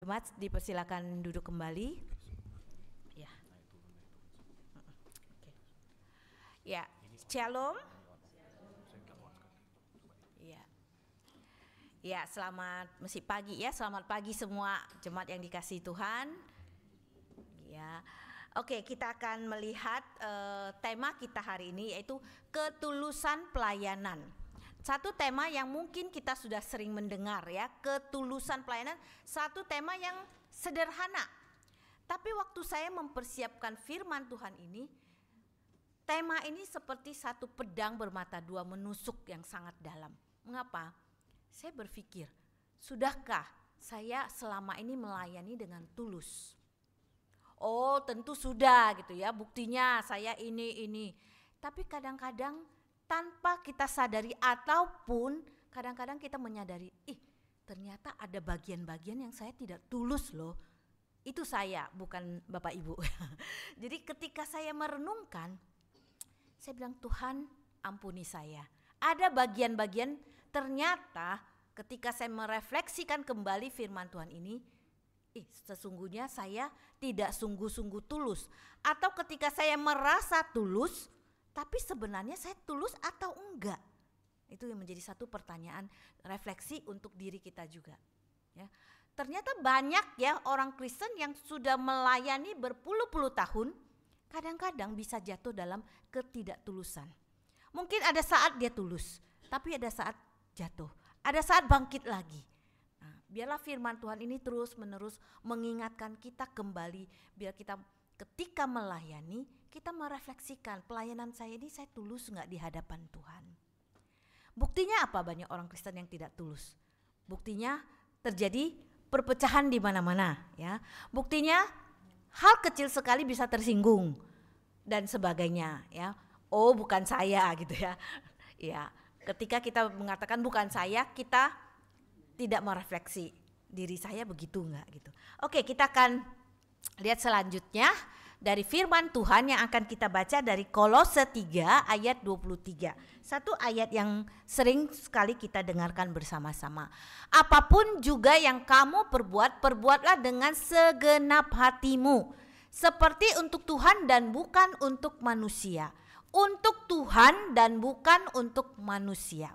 Jemaat dipersilakan duduk kembali. Ya. Oke. Ya, Shalom. Ya. Ya, masih pagi ya. Selamat pagi semua jemaat yang dikasihi Tuhan. Ya. Oke, kita akan melihat tema kita hari ini, yaitu ketulusan pelayanan. Satu tema yang mungkin kita sudah sering mendengar ya, ketulusan pelayanan, satu tema yang sederhana. Tapi waktu saya mempersiapkan firman Tuhan ini, tema ini seperti satu pedang bermata dua menusuk yang sangat dalam. Mengapa? Saya berpikir, sudahkah saya selama ini melayani dengan tulus? Oh, tentu sudah gitu ya, buktinya saya ini. Tapi kadang-kadang tanpa kita sadari ataupun kadang-kadang kita menyadari, ternyata ada bagian-bagian yang saya tidak tulus loh. Itu saya, bukan Bapak Ibu. Jadi ketika saya merenungkan, saya bilang, Tuhan ampuni saya. Ada bagian-bagian ternyata ketika saya merefleksikan kembali firman Tuhan ini, sesungguhnya saya tidak sungguh-sungguh tulus. Atau ketika saya merasa tulus, tapi sebenarnya saya tulus atau enggak? Itu yang menjadi satu pertanyaan refleksi untuk diri kita juga. Ya. Ternyata banyak ya orang Kristen yang sudah melayani berpuluh-puluh tahun, kadang-kadang bisa jatuh dalam ketidaktulusan. Mungkin ada saat dia tulus, tapi ada saat jatuh, ada saat bangkit lagi. Nah, biarlah firman Tuhan ini terus-menerus mengingatkan kita kembali, biar kita ketika melayani, kita merefleksikan pelayanan saya ini, saya tulus enggak di hadapan Tuhan. Buktinya apa banyak orang Kristen yang tidak tulus? Buktinya terjadi perpecahan di mana-mana ya. Buktinya hal kecil sekali bisa tersinggung dan sebagainya ya. Oh, bukan saya gitu ya. Ya, ketika kita mengatakan bukan saya, kita tidak merefleksi diri saya begitu enggak gitu. Oke, kita akan lihat selanjutnya dari firman Tuhan yang akan kita baca dari Kolose 3 ayat 23. Satu ayat yang sering sekali kita dengarkan bersama-sama. Apapun juga yang kamu perbuat, perbuatlah dengan segenap hatimu, seperti untuk Tuhan dan bukan untuk manusia. Untuk Tuhan dan bukan untuk manusia.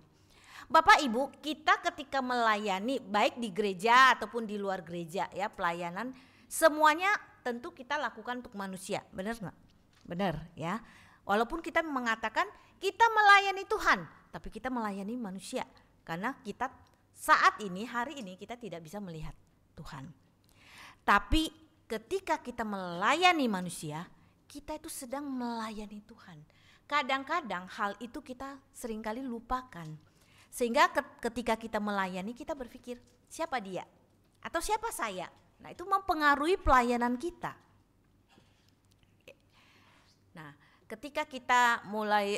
Bapak Ibu, kita ketika melayani baik di gereja ataupun di luar gereja ya, pelayanan semuanya tentu kita lakukan untuk manusia, benar nggak? Benar ya. Walaupun kita mengatakan kita melayani Tuhan, tapi kita melayani manusia karena kita saat ini, hari ini kita tidak bisa melihat Tuhan. Tapi ketika kita melayani manusia, kita itu sedang melayani Tuhan. Kadang-kadang hal itu kita seringkali lupakan. Sehingga ketika kita melayani, kita berpikir siapa dia atau siapa saya. Nah, itu mempengaruhi pelayanan kita. Nah, ketika kita mulai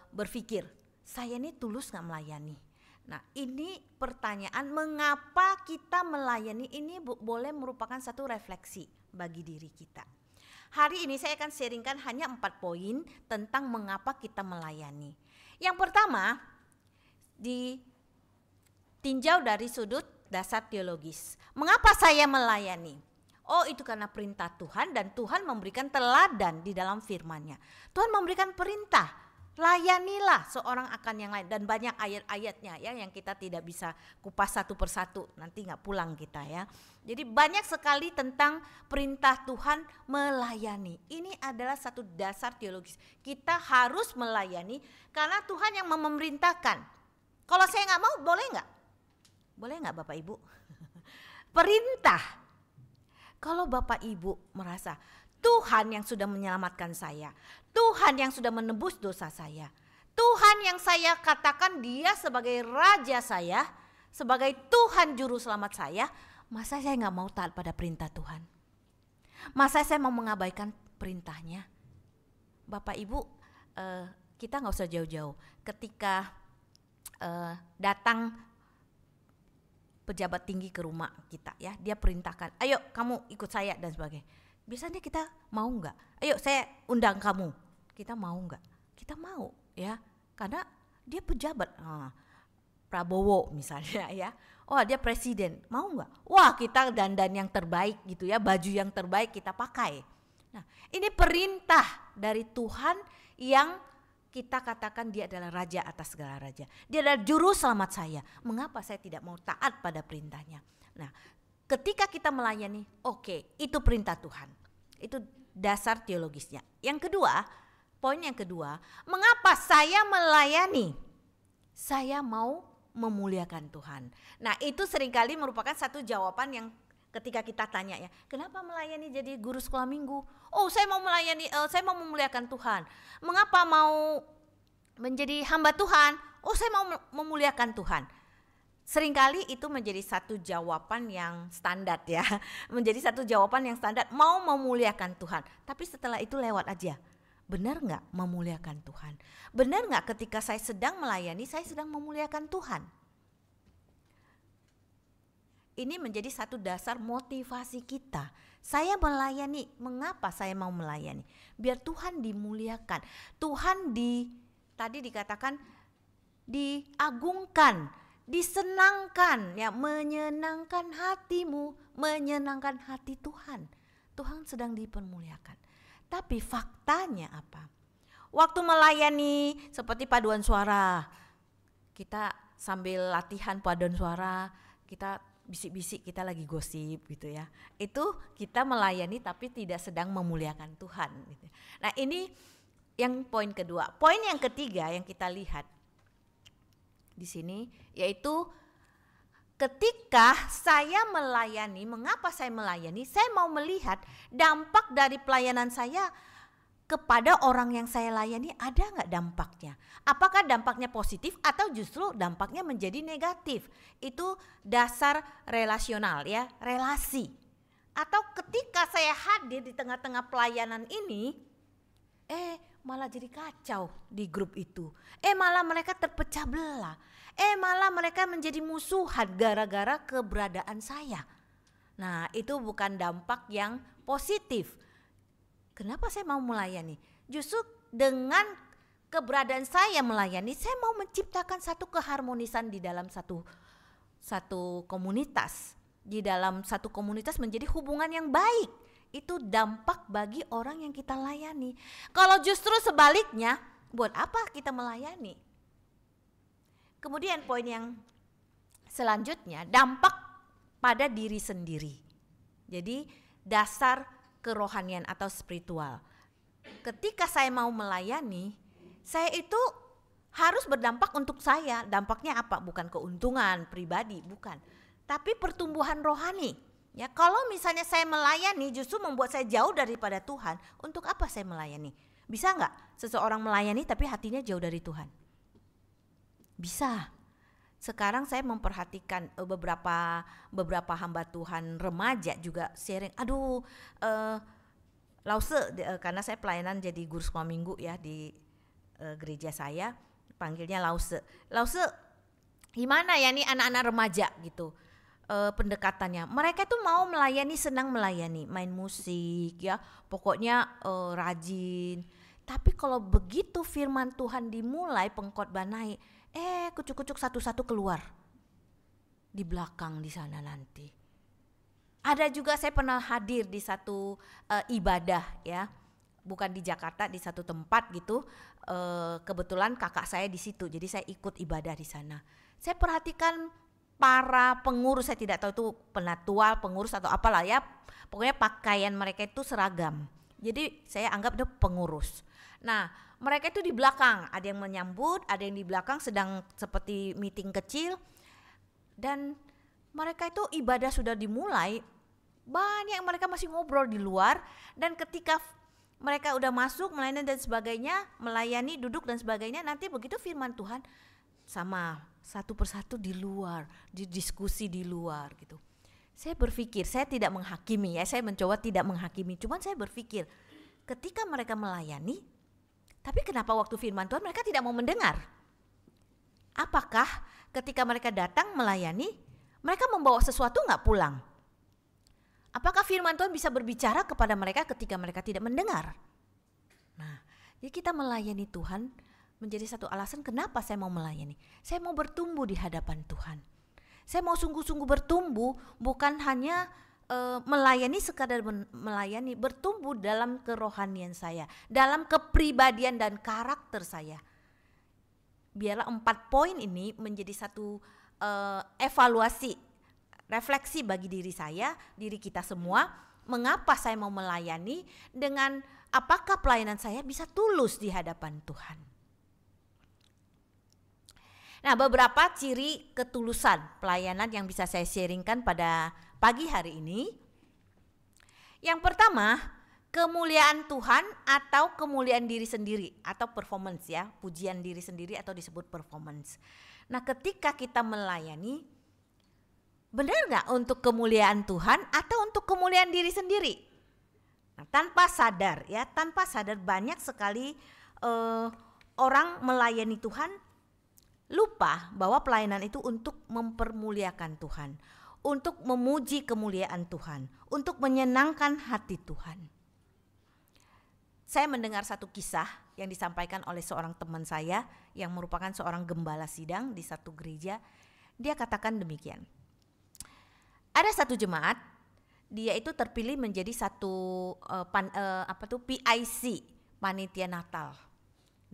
berpikir, saya ini tulus gak melayani? Nah, ini pertanyaan mengapa kita melayani ini boleh merupakan satu refleksi bagi diri kita. Hari ini saya akan sharingkan hanya 4 poin tentang mengapa kita melayani. Yang pertama, ditinjau dari sudut dasar teologis. Mengapa saya melayani? Oh, itu karena perintah Tuhan dan Tuhan memberikan teladan di dalam firman-Nya. Tuhan memberikan perintah, layanilah seorang akan yang lain, dan banyak ayat-ayatnya ya yang kita tidak bisa kupas satu persatu, nanti nggak pulang kita ya. Jadi banyak sekali tentang perintah Tuhan melayani. Ini adalah satu dasar teologis. Kita harus melayani karena Tuhan yang memerintahkan. Kalau saya nggak mau, boleh nggak? Boleh nggak Bapak Ibu? Perintah. Kalau Bapak Ibu merasa Tuhan yang sudah menyelamatkan saya, Tuhan yang sudah menebus dosa saya, Tuhan yang saya katakan dia sebagai raja saya, sebagai Tuhan juru selamat saya, masa saya nggak mau taat pada perintah Tuhan? Masa saya mau mengabaikan perintahnya? Bapak Ibu, kita nggak usah jauh-jauh. Ketika datang pejabat tinggi ke rumah kita ya, dia perintahkan, ayo kamu ikut saya dan sebagainya. Biasanya kita mau enggak? Ayo saya undang kamu. Kita mau enggak? Kita mau ya, karena dia pejabat. Prabowo misalnya ya. Oh dia presiden, mau nggak? Wah kita dandan yang terbaik gitu ya, baju yang terbaik kita pakai. Nah ini perintah dari Tuhan yang kita katakan dia adalah raja atas segala raja. Dia adalah juru selamat saya. Mengapa saya tidak mau taat pada perintahnya? Nah ketika kita melayani, oke, itu perintah Tuhan. Itu dasar teologisnya. Yang kedua, poin yang kedua, mengapa saya melayani? Saya mau memuliakan Tuhan. Nah itu seringkali merupakan satu jawaban yang ketika kita tanya ya, kenapa melayani jadi guru sekolah minggu? Oh saya mau melayani, saya mau memuliakan Tuhan. Mengapa mau menjadi hamba Tuhan? Oh saya mau memuliakan Tuhan. Seringkali itu menjadi satu jawaban yang standar ya, menjadi satu jawaban yang standar, mau memuliakan Tuhan. Tapi setelah itu lewat aja. Benar nggak memuliakan Tuhan? Benar nggak ketika saya sedang melayani, saya sedang memuliakan Tuhan? Ini menjadi satu dasar motivasi kita. Saya melayani, mengapa saya mau melayani? Biar Tuhan dimuliakan. Tuhan tadi dikatakan diagungkan, disenangkan, ya menyenangkan hatimu, menyenangkan hati Tuhan. Tuhan sedang dipermuliakan. Tapi faktanya apa? Waktu melayani seperti paduan suara, kita sambil latihan paduan suara, kita bisik-bisik, kita lagi gosip gitu ya. Itu kita melayani tapi tidak sedang memuliakan Tuhan. Gitu. Nah ini yang poin kedua. Poin yang ketiga yang kita lihat di sini yaitu ketika saya melayani, mengapa saya melayani? Saya mau melihat dampak dari pelayanan saya kepada orang yang saya layani, ada nggak dampaknya? Apakah dampaknya positif atau justru dampaknya menjadi negatif? Itu dasar relasional ya, relasi. Atau ketika saya hadir di tengah-tengah pelayanan ini, malah jadi kacau di grup itu. Malah mereka terpecah belah. Malah mereka menjadi musuhan gara-gara keberadaan saya. Nah itu bukan dampak yang positif. Kenapa saya mau melayani? Justru dengan keberadaan saya melayani, saya mau menciptakan satu keharmonisan di dalam satu komunitas. Di dalam satu komunitas menjadi hubungan yang baik. Itu dampak bagi orang yang kita layani. Kalau justru sebaliknya, buat apa kita melayani? Kemudian poin yang selanjutnya, dampak pada diri sendiri. Jadi dasar kerohanian atau spiritual. Ketika saya mau melayani, saya itu harus berdampak untuk saya. Dampaknya apa? Bukan keuntungan pribadi, bukan. Tapi pertumbuhan rohani. Ya, kalau misalnya saya melayani justru membuat saya jauh daripada Tuhan, untuk apa saya melayani? Bisa nggak seseorang melayani tapi hatinya jauh dari Tuhan? Bisa. Sekarang saya memperhatikan beberapa hamba Tuhan remaja juga sharing. Lause, karena saya pelayanan jadi guru sekolah minggu ya di gereja saya, panggilnya Lause. Lause, gimana ya nih anak-anak remaja gitu pendekatannya? Mereka tuh mau melayani, senang melayani, main musik ya, pokoknya rajin. Tapi kalau begitu firman Tuhan dimulai, pengkhotbah naik, kucuk-kucuk satu-satu keluar di belakang di sana nanti. Ada juga saya pernah hadir di satu ibadah ya, bukan di Jakarta, di satu tempat gitu. Kebetulan kakak saya di situ, jadi saya ikut ibadah di sana. Saya perhatikan para pengurus, saya tidak tahu itu penatua, pengurus atau apalah ya. Pokoknya pakaian mereka itu seragam. Jadi saya anggap itu pengurus. Nah, mereka itu di belakang, ada yang menyambut, ada yang di belakang sedang seperti meeting kecil. Dan mereka itu ibadah sudah dimulai, banyak mereka masih ngobrol di luar. Dan ketika mereka udah masuk melayani dan sebagainya, melayani, duduk dan sebagainya, nanti begitu firman Tuhan sama satu persatu di luar, didiskusi di luar gitu. Saya berpikir, saya tidak menghakimi ya, saya mencoba tidak menghakimi, cuman saya berpikir ketika mereka melayani, tapi kenapa waktu firman Tuhan mereka tidak mau mendengar? Apakah ketika mereka datang melayani, mereka membawa sesuatu nggak pulang? Apakah firman Tuhan bisa berbicara kepada mereka ketika mereka tidak mendengar? Nah, jadi kita melayani Tuhan menjadi satu alasan kenapa saya mau melayani. Saya mau bertumbuh di hadapan Tuhan. Saya mau sungguh-sungguh bertumbuh, bukan hanya melayani sekadar melayani, bertumbuh dalam kerohanian saya, dalam kepribadian dan karakter saya. Biarlah 4 poin ini menjadi satu evaluasi, refleksi bagi diri saya, diri kita semua, mengapa saya mau melayani, dengan apakah pelayanan saya bisa tulus di hadapan Tuhan. Nah, beberapa ciri ketulusan pelayanan yang bisa saya sharingkan pada pagi hari ini. Yang pertama, kemuliaan Tuhan atau kemuliaan diri sendiri atau performance ya, pujian diri sendiri atau disebut performance. Nah, ketika kita melayani, benar nggak untuk kemuliaan Tuhan atau untuk kemuliaan diri sendiri? Nah, tanpa sadar ya, tanpa sadar banyak sekali orang melayani Tuhan lupa bahwa pelayanan itu untuk mempermuliakan Tuhan, untuk memuji kemuliaan Tuhan, untuk menyenangkan hati Tuhan. Saya mendengar satu kisah yang disampaikan oleh seorang teman saya yang merupakan seorang gembala sidang di satu gereja. Dia katakan demikian. Ada satu jemaat, dia itu terpilih menjadi satu PIC, panitia Natal.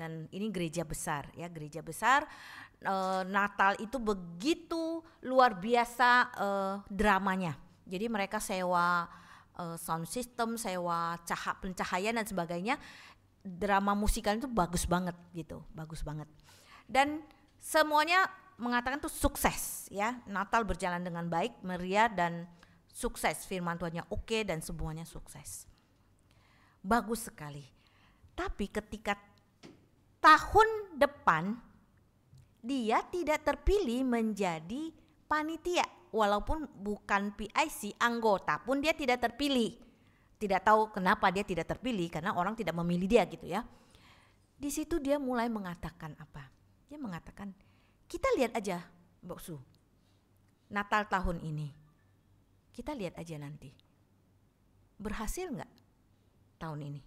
Dan ini gereja besar ya, gereja besar. Natal itu begitu luar biasa dramanya. Jadi mereka sewa sound system, sewa pencahayaan dan sebagainya. Drama musikal itu bagus banget gitu, bagus banget. Dan semuanya mengatakan itu sukses ya. Natal berjalan dengan baik, meriah dan sukses. Firman Tuhannya oke dan semuanya sukses. Bagus sekali. Tapi ketika tahun depan dia tidak terpilih menjadi panitia, walaupun bukan PIC, anggota pun dia tidak terpilih. Tidak tahu kenapa dia tidak terpilih, karena orang tidak memilih dia gitu ya. Di situ dia mulai mengatakan apa? Dia mengatakan, kita lihat aja Mbak Su, Natal tahun ini, kita lihat aja nanti, berhasil nggak tahun ini?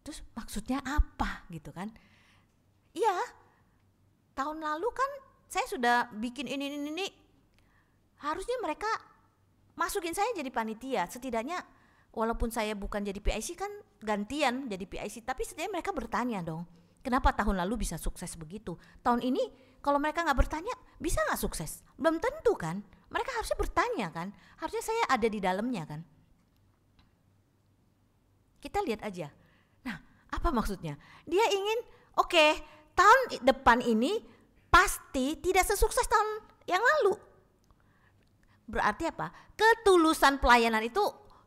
Terus maksudnya apa gitu kan? Iya, tahun lalu kan saya sudah bikin ini. Harusnya mereka masukin saya jadi panitia. Setidaknya walaupun saya bukan jadi PIC kan gantian jadi PIC. Tapi setidaknya mereka bertanya dong, kenapa tahun lalu bisa sukses begitu? Tahun ini kalau mereka gak bertanya bisa gak sukses? Belum tentu kan? Mereka harusnya bertanya kan? Harusnya saya ada di dalamnya kan? Kita lihat aja. Nah, apa maksudnya? Dia ingin tahun depan ini pasti tidak sesukses tahun yang lalu. Berarti apa? Ketulusan pelayanan itu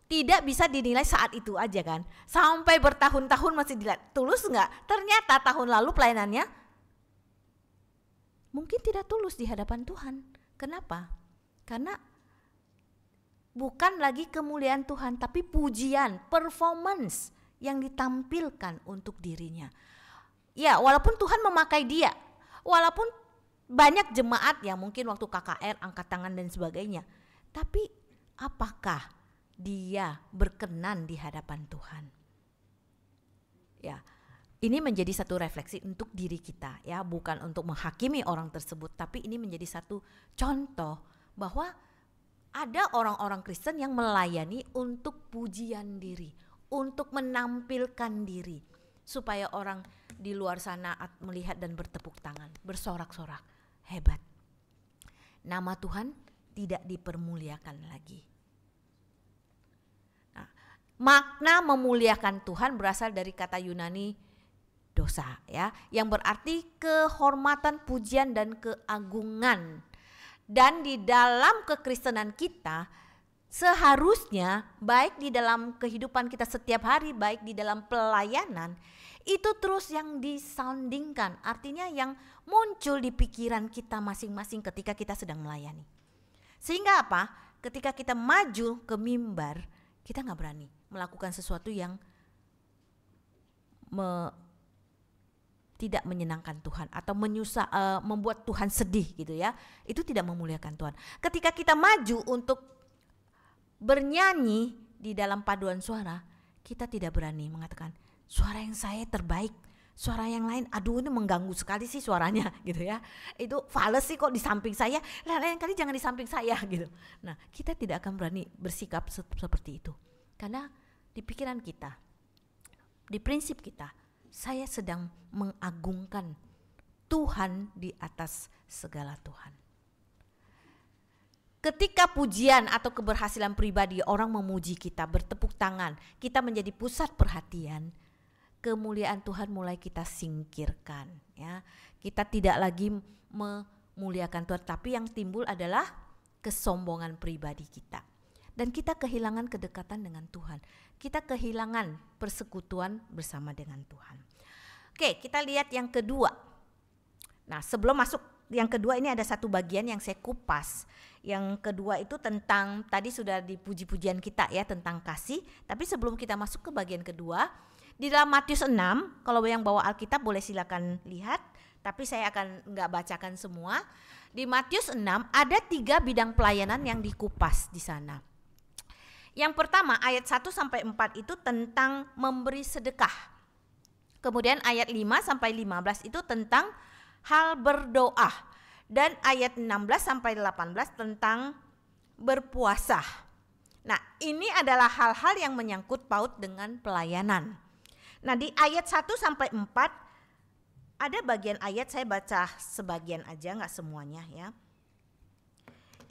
tidak bisa dinilai saat itu aja kan. Sampai bertahun-tahun masih dilihat tulus enggak? Ternyata tahun lalu pelayanannya mungkin tidak tulus di hadapan Tuhan. Kenapa? Karena bukan lagi kemuliaan Tuhan, tapi pujian, performance yang ditampilkan untuk dirinya. Ya, walaupun Tuhan memakai dia, walaupun banyak jemaat yang mungkin waktu KKR angkat tangan dan sebagainya, tapi apakah dia berkenan di hadapan Tuhan? Ya, ini menjadi satu refleksi untuk diri kita ya, bukan untuk menghakimi orang tersebut, tapi ini menjadi satu contoh bahwa ada orang-orang Kristen yang melayani untuk pujian diri, untuk menampilkan diri, supaya orang di luar sana melihat dan bertepuk tangan, bersorak-sorak, hebat. Nama Tuhan tidak dipermuliakan lagi. Nah, makna memuliakan Tuhan berasal dari kata Yunani dosa ya, yang berarti kehormatan, pujian dan keagungan. Dan di dalam kekristenan kita seharusnya baik di dalam kehidupan kita setiap hari, baik di dalam pelayanan, itu terus yang disoundingkan, artinya yang muncul di pikiran kita masing-masing ketika kita sedang melayani. Sehingga apa? Ketika kita maju ke mimbar, kita gak berani melakukan sesuatu yang tidak menyenangkan Tuhan atau membuat Tuhan sedih gitu ya. Itu tidak memuliakan Tuhan. Ketika kita maju untuk bernyanyi di dalam paduan suara, kita tidak berani mengatakan suara yang saya terbaik, Suara yang lain, aduh ini mengganggu sekali sih suaranya gitu ya. Itu fales sih kok di samping saya, lain kali jangan di samping saya gitu. Nah, kita tidak akan berani bersikap seperti itu. Karena di pikiran kita, di prinsip kita, saya sedang mengagungkan Tuhan di atas segala Tuhan. Ketika pujian atau keberhasilan pribadi, orang memuji kita, bertepuk tangan, kita menjadi pusat perhatian, kemuliaan Tuhan mulai kita singkirkan, ya. Kita tidak lagi memuliakan Tuhan, tapi yang timbul adalah kesombongan pribadi kita. Dan kita kehilangan kedekatan dengan Tuhan. Kita kehilangan persekutuan bersama dengan Tuhan. Oke, kita lihat yang kedua. Nah, sebelum masuk yang kedua, ini ada satu bagian yang saya kupas. Yang kedua itu tentang, tadi sudah di puji-pujian kita ya, tentang kasih. Tapi sebelum kita masuk ke bagian kedua, di dalam Matius 6, kalau yang bawa Alkitab boleh silakan lihat, tapi saya akan nggak bacakan semua. Di Matius 6 ada 3 bidang pelayanan yang dikupas di sana. Yang pertama ayat 1 sampai 4 itu tentang memberi sedekah. Kemudian ayat 5 sampai 15 itu tentang hal berdoa. Dan ayat 16 sampai 18 tentang berpuasa. Nah, ini adalah hal-hal yang menyangkut paut dengan pelayanan. Nah, di ayat 1 sampai 4 ada bagian ayat, saya baca sebagian aja, enggak semuanya ya.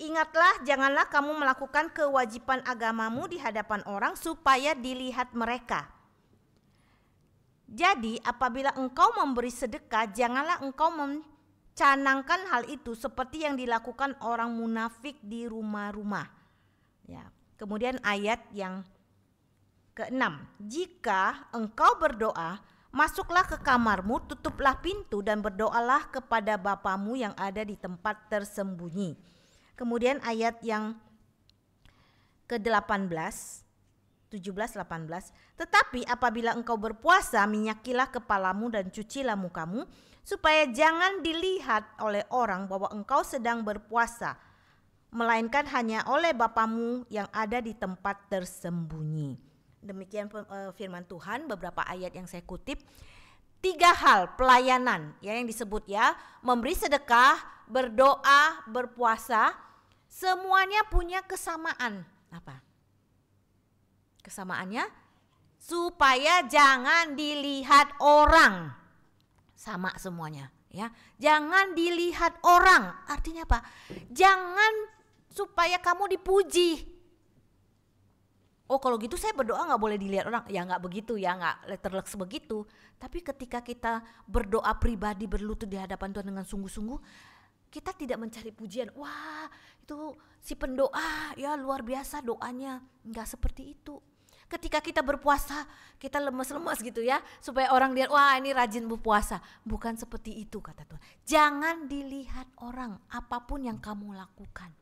Ingatlah, janganlah kamu melakukan kewajiban agamamu di hadapan orang supaya dilihat mereka. Jadi apabila engkau memberi sedekah, janganlah engkau mencanangkan hal itu seperti yang dilakukan orang munafik di rumah-rumah. Ya. Kemudian ayat yang ke-6, jika engkau berdoa, masuklah ke kamarmu, tutuplah pintu dan berdoalah kepada Bapamu yang ada di tempat tersembunyi. Kemudian ayat yang ke-18, 17-18, tetapi apabila engkau berpuasa, minyakilah kepalamu dan cucilah mukamu, supaya jangan dilihat oleh orang bahwa engkau sedang berpuasa, melainkan hanya oleh Bapamu yang ada di tempat tersembunyi. Demikian firman Tuhan, beberapa ayat yang saya kutip. 3 hal pelayanan ya yang disebut ya, memberi sedekah, berdoa, berpuasa, semuanya punya kesamaan. Apa? Kesamaannya supaya jangan dilihat orang. Sama semuanya ya. Jangan dilihat orang. Artinya apa? Jangan supaya kamu dipuji. Oh kalau gitu saya berdoa gak boleh dilihat orang. Ya gak begitu ya, gak letterleks begitu. Tapi ketika kita berdoa pribadi, berlutut di hadapan Tuhan dengan sungguh-sungguh, kita tidak mencari pujian. Wah itu si pendoa ya luar biasa doanya. Gak seperti itu. Ketika kita berpuasa, kita lemes-lemes gitu ya. Supaya orang lihat, wah ini rajin berpuasa. Bukan seperti itu kata Tuhan. Jangan dilihat orang apapun yang kamu lakukan.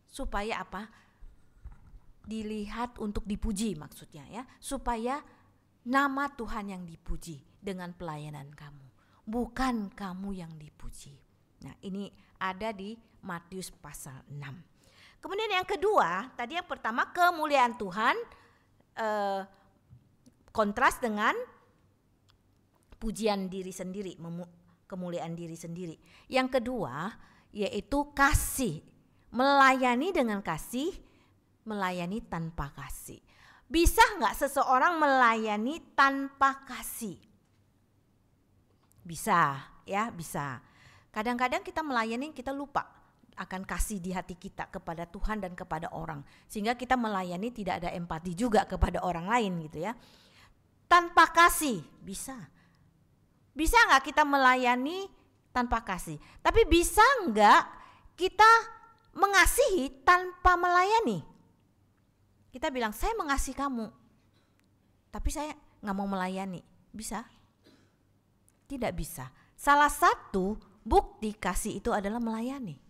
Supaya apa? Dilihat untuk dipuji maksudnya ya, supaya nama Tuhan yang dipuji dengan pelayanan kamu, bukan kamu yang dipuji. Nah ini ada di Matius pasal 6. Kemudian yang kedua, tadi yang pertama kemuliaan Tuhan, kontras dengan pujian diri sendiri, kemuliaan diri sendiri. Yang kedua yaitu kasih, melayani dengan kasih, melayani tanpa kasih. Bisa nggak seseorang melayani tanpa kasih? Bisa, ya bisa. Kadang-kadang kita melayani, kita lupa akan kasih di hati kita kepada Tuhan dan kepada orang. Sehingga kita melayani tidak ada empati juga kepada orang lain gitu ya. Tanpa kasih, bisa. Bisa nggak kita melayani tanpa kasih? Tapi bisa nggak kita mengasihi tanpa melayani? Kita bilang, saya mengasihi kamu, tapi saya gak mau melayani. Bisa? Tidak bisa. Salah satu bukti kasih itu adalah melayani.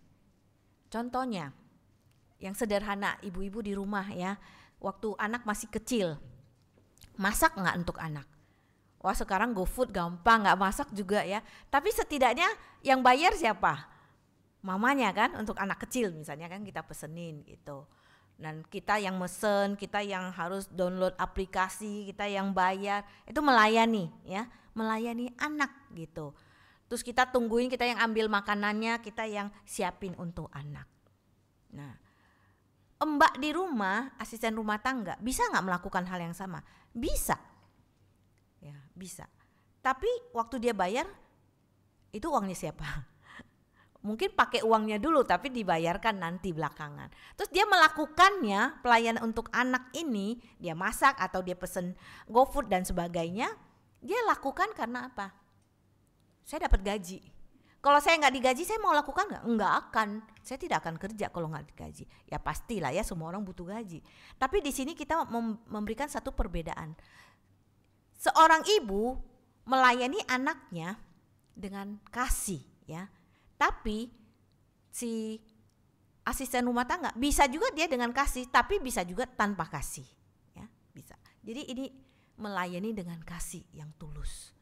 Contohnya, yang sederhana, ibu-ibu di rumah ya, waktu anak masih kecil, masak gak untuk anak? Wah sekarang GoFood gampang, gak masak juga ya. Tapi setidaknya yang bayar siapa? Mamanya kan, untuk anak kecil misalnya kan kita pesenin gitu. Dan kita yang mesen, kita yang harus download aplikasi, kita yang bayar, itu melayani ya, melayani anak gitu. Terus kita tungguin, kita yang ambil makanannya, kita yang siapin untuk anak. Nah, mbak di rumah, asisten rumah tangga, bisa nggak melakukan hal yang sama? Bisa, ya bisa. Tapi waktu dia bayar, itu uangnya siapa? Mungkin pakai uangnya dulu tapi dibayarkan nanti belakangan. Terus dia melakukannya pelayanan untuk anak ini, dia masak atau dia pesen GoFood dan sebagainya, dia lakukan karena apa? Saya dapat gaji. Kalau saya nggak digaji saya mau lakukan nggak? Nggak akan. Saya tidak akan kerja kalau nggak digaji. Ya pastilah ya, semua orang butuh gaji. Tapi di sini kita memberikan satu perbedaan. Seorang ibu melayani anaknya dengan kasih ya. Tapi si asisten rumah tangga bisa juga dia dengan kasih, tapi bisa juga tanpa kasih, ya bisa. Jadi ini melayani dengan kasih yang tulus.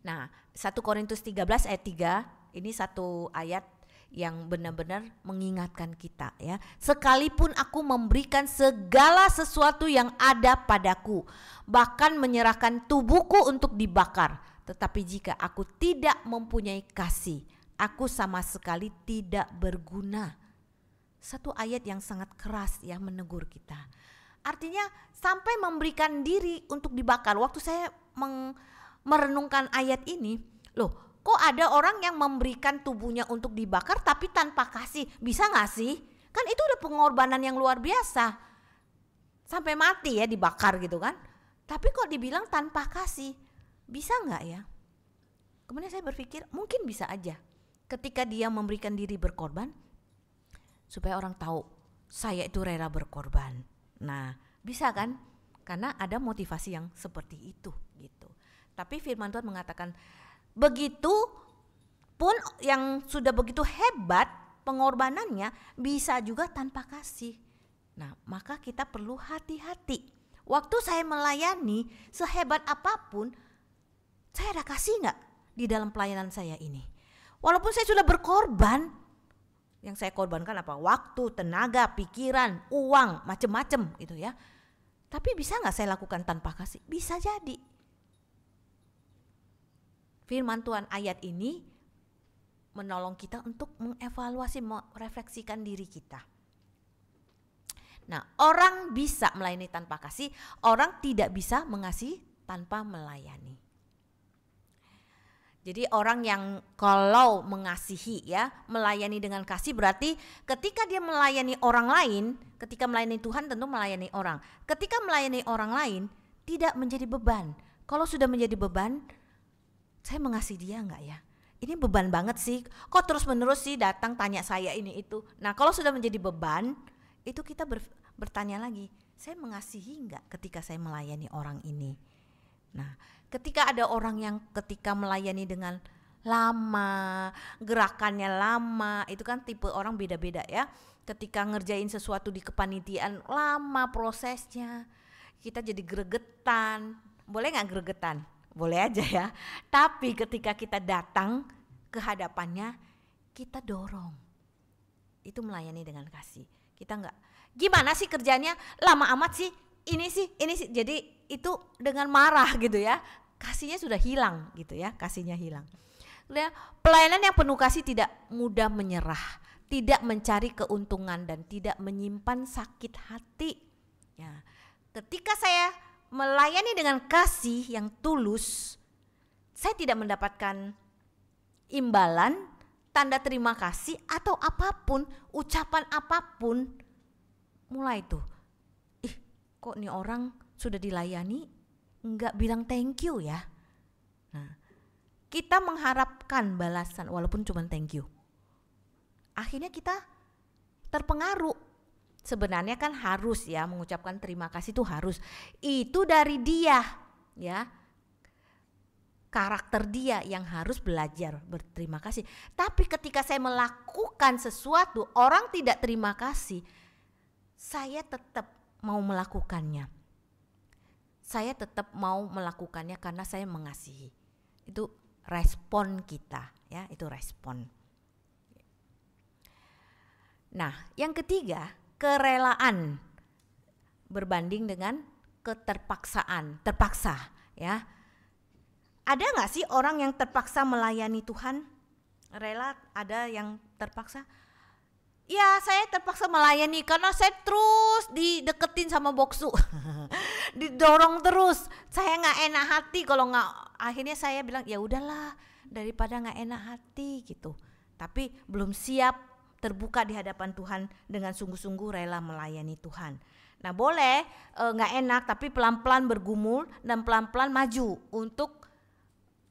Nah, 1 Korintus 13 ayat 3 ini satu ayat yang benar-benar mengingatkan kita ya. Sekalipun aku memberikan segala sesuatu yang ada padaku, bahkan menyerahkan tubuhku untuk dibakar, tetapi jika aku tidak mempunyai kasih, aku sama sekali tidak berguna. Satu ayat yang sangat keras ya, menegur kita. Artinya sampai memberikan diri untuk dibakar. Waktu saya merenungkan ayat ini, loh kok ada orang yang memberikan tubuhnya untuk dibakar tapi tanpa kasih? Bisa gak sih? Kan itu udah pengorbanan yang luar biasa. Sampai mati ya dibakar gitu kan. Tapi kok dibilang tanpa kasih? Bisa nggak ya? Kemudian saya berpikir mungkin bisa aja. Ketika dia memberikan diri berkorban, supaya orang tahu saya itu rela berkorban. Nah, bisa kan? Karena ada motivasi yang seperti itu gitu. Tapi firman Tuhan mengatakan begitu pun yang sudah begitu hebat pengorbanannya bisa juga tanpa kasih. Nah, maka kita perlu hati-hati. Waktu saya melayani sehebat apapun, saya ada kasih nggak di dalam pelayanan saya ini? Walaupun saya sudah berkorban, yang saya korbankan apa? Waktu, tenaga, pikiran, uang, macem-macem gitu ya. Tapi bisa nggak saya lakukan tanpa kasih? Bisa jadi. Firman Tuhan ayat ini menolong kita untuk mengevaluasi, merefleksikan diri kita. Nah, orang bisa melayani tanpa kasih, orang tidak bisa mengasihi tanpa melayani. Jadi orang yang kalau mengasihi ya, melayani dengan kasih berarti ketika dia melayani orang lain, ketika melayani Tuhan tentu melayani orang. Ketika melayani orang lain tidak menjadi beban. Kalau sudah menjadi beban, saya mengasihi dia enggak ya? Ini beban banget sih, kok terus menerus sih datang tanya saya ini itu. Nah kalau sudah menjadi beban, itu kita bertanya lagi, saya mengasihi enggak ketika saya melayani orang ini? Nah, ketika ada orang yang ketika melayani dengan lama, gerakannya lama, itu kan tipe orang beda-beda ya. Ketika ngerjain sesuatu di kepanitiaan, lama prosesnya, kita jadi gregetan. Boleh gak gregetan? Boleh aja ya. Tapi ketika kita datang ke hadapannya, kita dorong. Itu melayani dengan kasih. Kita gak, gimana sih kerjanya, lama amat sih, ini sih. Jadi itu dengan marah gitu ya, kasihnya sudah hilang gitu ya, kasihnya hilang. Pelayanan yang penuh kasih tidak mudah menyerah, tidak mencari keuntungan dan tidak menyimpan sakit hati. Ya, ketika saya melayani dengan kasih yang tulus, saya tidak mendapatkan imbalan, tanda terima kasih atau apapun, ucapan apapun. Mulai tuh, kok nih orang sudah dilayani enggak bilang thank you ya. Nah, kita mengharapkan balasan walaupun cuma thank you. Akhirnya kita terpengaruh. Sebenarnya kan harus ya mengucapkan terima kasih itu harus. Itu dari dia ya. Karakter dia yang harus belajar berterima kasih. Tapi ketika saya melakukan sesuatu orang tidak terima kasih, saya tetap mau melakukannya. Saya tetap mau melakukannya karena saya mengasihi. Itu respon kita ya, itu respon. Nah, yang ketiga, kerelaan berbanding dengan keterpaksaan, terpaksa ya. Ada nggak sih orang yang terpaksa melayani Tuhan? Rela, ada yang terpaksa? Ya, saya terpaksa melayani karena saya terus dideketin sama boksu. Didorong terus. Saya nggak enak hati kalau nggak, akhirnya saya bilang ya udahlah daripada nggak enak hati gitu. Tapi belum siap terbuka di hadapan Tuhan dengan sungguh-sungguh rela melayani Tuhan. Nah, boleh nggak enak tapi pelan-pelan bergumul dan pelan-pelan maju untuk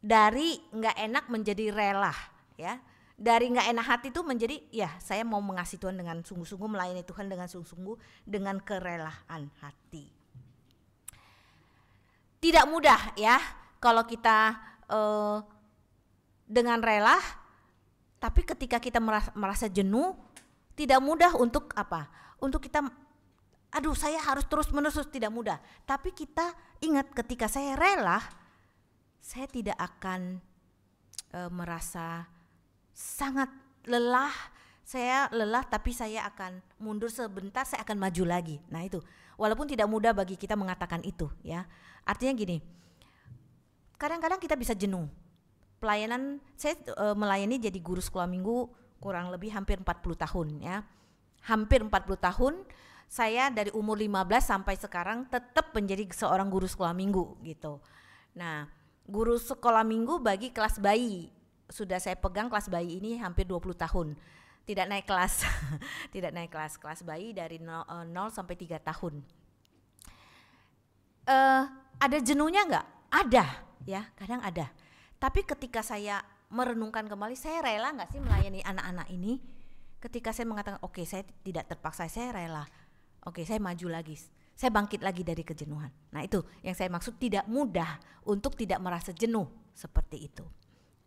dari nggak enak menjadi rela ya. Dari nggak enak hati itu menjadi ya saya mau mengasihi Tuhan dengan sungguh-sungguh, melayani Tuhan dengan sungguh-sungguh, dengan kerelaan hati. Tidak mudah ya kalau kita dengan rela, tapi ketika kita merasa jenuh, tidak mudah untuk apa? Untuk kita, aduh saya harus terus-menerus, tidak mudah. Tapi kita ingat ketika saya rela, saya tidak akan merasa sangat lelah. Saya lelah tapi saya akan mundur sebentar, saya akan maju lagi. Nah itu, walaupun tidak mudah bagi kita mengatakan itu ya. Artinya gini, kadang-kadang kita bisa jenuh. Pelayanan, saya melayani jadi guru sekolah minggu kurang lebih hampir 40 tahun ya. Hampir 40 tahun, saya dari umur 15 sampai sekarang tetap menjadi seorang guru sekolah minggu gitu. Nah, guru sekolah minggu bagi kelas bayi, sudah saya pegang kelas bayi ini hampir 20 tahun. Tidak naik kelas, tidak naik kelas bayi dari 0 sampai 3 tahun. Ada jenuhnya enggak? Ada ya, kadang ada. Tapi ketika saya merenungkan kembali, saya rela enggak sih melayani anak-anak ini? Ketika saya mengatakan oke, saya tidak terpaksa, saya rela. Oke, saya maju lagi. Saya bangkit lagi dari kejenuhan. Nah, itu yang saya maksud, tidak mudah untuk tidak merasa jenuh seperti itu.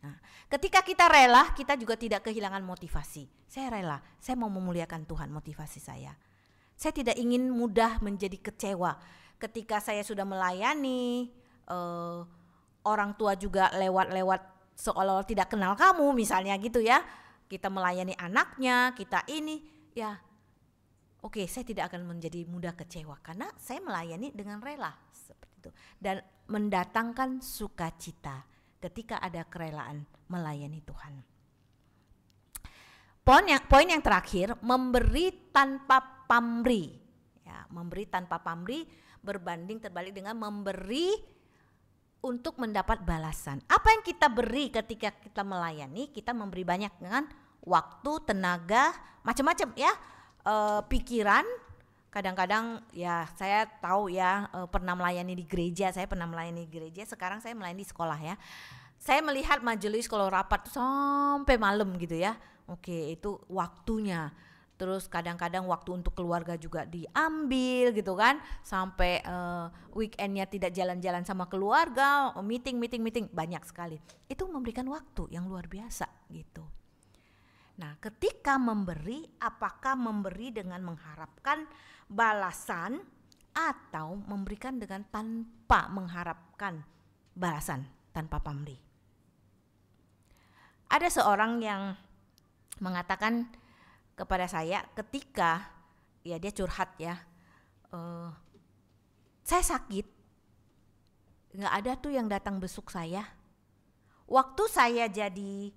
Nah, ketika kita rela, kita juga tidak kehilangan motivasi. Saya rela, saya mau memuliakan Tuhan, motivasi saya. Saya tidak ingin mudah menjadi kecewa. Ketika saya sudah melayani, orang tua juga lewat-lewat seolah-olah tidak kenal kamu misalnya gitu ya. Kita melayani anaknya, kita ini ya. Oke, saya tidak akan menjadi mudah kecewa karena saya melayani dengan rela seperti itu dan mendatangkan sukacita ketika ada kerelaan melayani Tuhan. Poin yang terakhir, memberi tanpa pamrih. Ya, memberi tanpa pamrih berbanding terbalik dengan memberi untuk mendapat balasan. Apa yang kita beri ketika kita melayani? Kita memberi banyak dengan waktu, tenaga, macam-macam ya, pikiran. Kadang-kadang ya saya tahu ya, pernah melayani di gereja, sekarang saya melayani di sekolah ya. Saya melihat majelis kalau rapat sampai malam gitu ya. Oke, itu waktunya. Terus kadang-kadang waktu untuk keluarga juga diambil gitu kan. Sampai weekendnya tidak jalan-jalan sama keluarga, meeting, banyak sekali. Itu memberikan waktu yang luar biasa gitu. Nah, ketika memberi, apakah memberi dengan mengharapkan balasan atau memberikan dengan tanpa mengharapkan balasan, tanpa pamrih? Ada seorang yang mengatakan kepada saya ketika ya dia curhat ya, saya sakit, nggak ada tuh yang datang besuk saya. Waktu saya jadi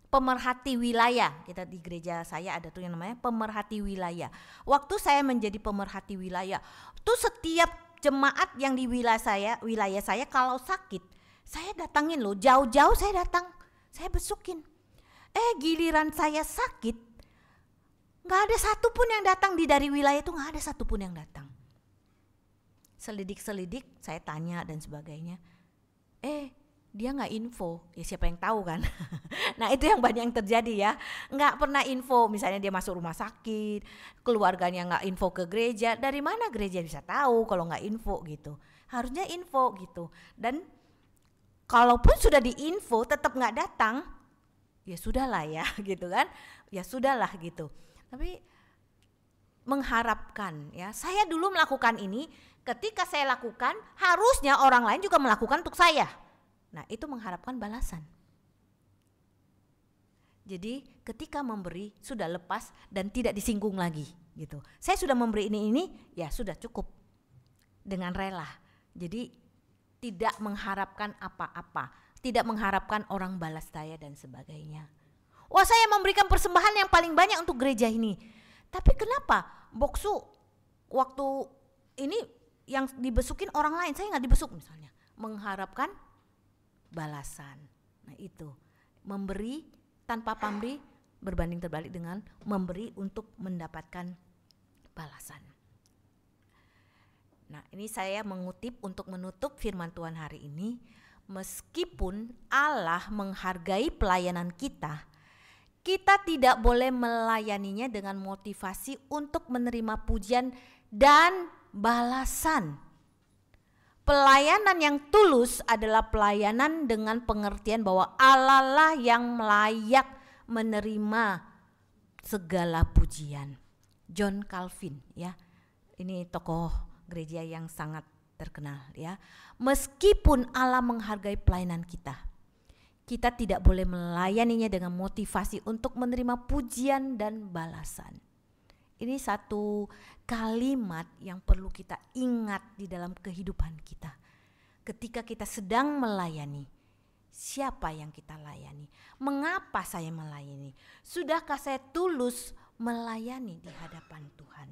pemerhati wilayah, kita di gereja saya ada tuh yang namanya pemerhati wilayah. Waktu saya menjadi pemerhati wilayah, tuh setiap jemaat yang di wilayah saya kalau sakit, saya datangin loh, jauh-jauh saya datang, saya besukin. Giliran saya sakit, nggak ada satupun yang datang dari wilayah itu, nggak ada satupun yang datang. Selidik, saya tanya dan sebagainya. Dia nggak info, ya siapa yang tahu kan? Nah itu yang banyak yang terjadi ya, nggak pernah info. Misalnya dia masuk rumah sakit, keluarganya nggak info ke gereja. Dari mana gereja bisa tahu kalau nggak info gitu? Harusnya info gitu. Dan kalaupun sudah diinfo tetap nggak datang, ya sudahlah ya gitu kan? Ya sudahlah gitu. Tapi mengharapkan ya, saya dulu melakukan ini, ketika saya lakukan harusnya orang lain juga melakukan untuk saya. Nah itu mengharapkan balasan. Jadi ketika memberi sudah lepas dan tidak disinggung lagi gitu. Saya sudah memberi ini ya sudah cukup dengan rela. Jadi tidak mengharapkan apa-apa, tidak mengharapkan orang balas saya dan sebagainya. Wah, saya memberikan persembahan yang paling banyak untuk gereja ini. Tapi kenapa Boksu waktu ini yang dibesukin orang lain, saya nggak dibesuk misalnya. Mengharapkan balasan. Nah itu, memberi tanpa pamrih berbanding terbalik dengan memberi untuk mendapatkan balasan. Nah ini saya mengutip untuk menutup firman Tuhan hari ini. Meskipun Allah menghargai pelayanan kita, kita tidak boleh melayaninya dengan motivasi untuk menerima pujian dan balasan. Pelayanan yang tulus adalah pelayanan dengan pengertian bahwa Allah lah yang layak menerima segala pujian. John Calvin ya. Ini tokoh gereja yang sangat terkenal ya. Meskipun Allah menghargai pelayanan kita, kita tidak boleh melayaninya dengan motivasi untuk menerima pujian dan balasan. Ini satu kalimat yang perlu kita ingat di dalam kehidupan kita. Ketika kita sedang melayani, siapa yang kita layani? Mengapa saya melayani? Sudahkah saya tulus melayani di hadapan Tuhan?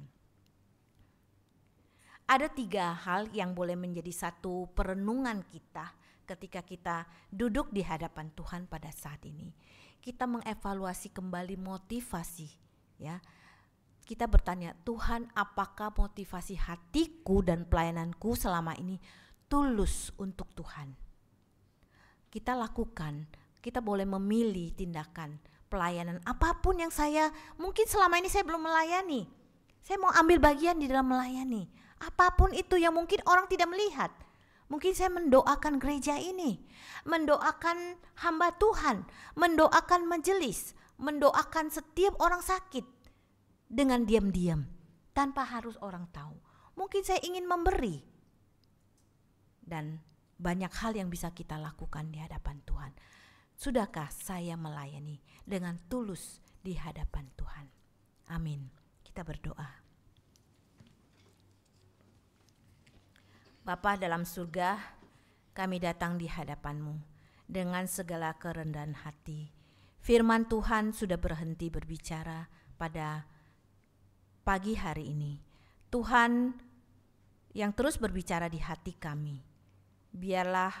Ada 3 hal yang boleh menjadi satu perenungan kita ketika kita duduk di hadapan Tuhan pada saat ini. Kita mengevaluasi kembali motivasi ya. Kita bertanya, Tuhan, apakah motivasi hatiku dan pelayananku selama ini tulus untuk Tuhan? Kita lakukan, kita boleh memilih tindakan pelayanan apapun yang mungkin selama ini saya belum melayani. Saya mau ambil bagian di dalam melayani. Apapun itu yang mungkin orang tidak melihat. Mungkin saya mendoakan gereja ini, mendoakan hamba Tuhan, mendoakan majelis, mendoakan setiap orang sakit dengan diam-diam tanpa harus orang tahu. Mungkin saya ingin memberi. Dan banyak hal yang bisa kita lakukan di hadapan Tuhan. Sudahkah saya melayani dengan tulus di hadapan Tuhan? Amin. Kita berdoa. Bapa dalam surga, kami datang di hadapan-Mu dengan segala kerendahan hati. Firman Tuhan sudah berhenti berbicara pada pagi hari ini. Tuhan yang terus berbicara di hati kami. Biarlah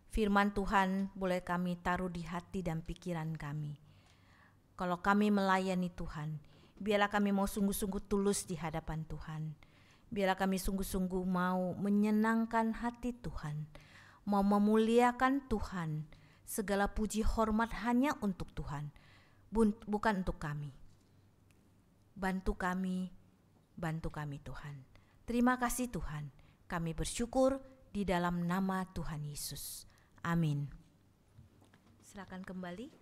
firman Tuhan boleh kami taruh di hati dan pikiran kami. Kalau kami melayani Tuhan, biarlah kami mau sungguh-sungguh tulus di hadapan Tuhan. Biarlah kami sungguh-sungguh mau menyenangkan hati Tuhan, mau memuliakan Tuhan. Segala puji hormat hanya untuk Tuhan, bukan untuk kami. Bantu kami Tuhan. Terima kasih Tuhan, kami bersyukur di dalam nama Tuhan Yesus. Amin. Silakan kembali.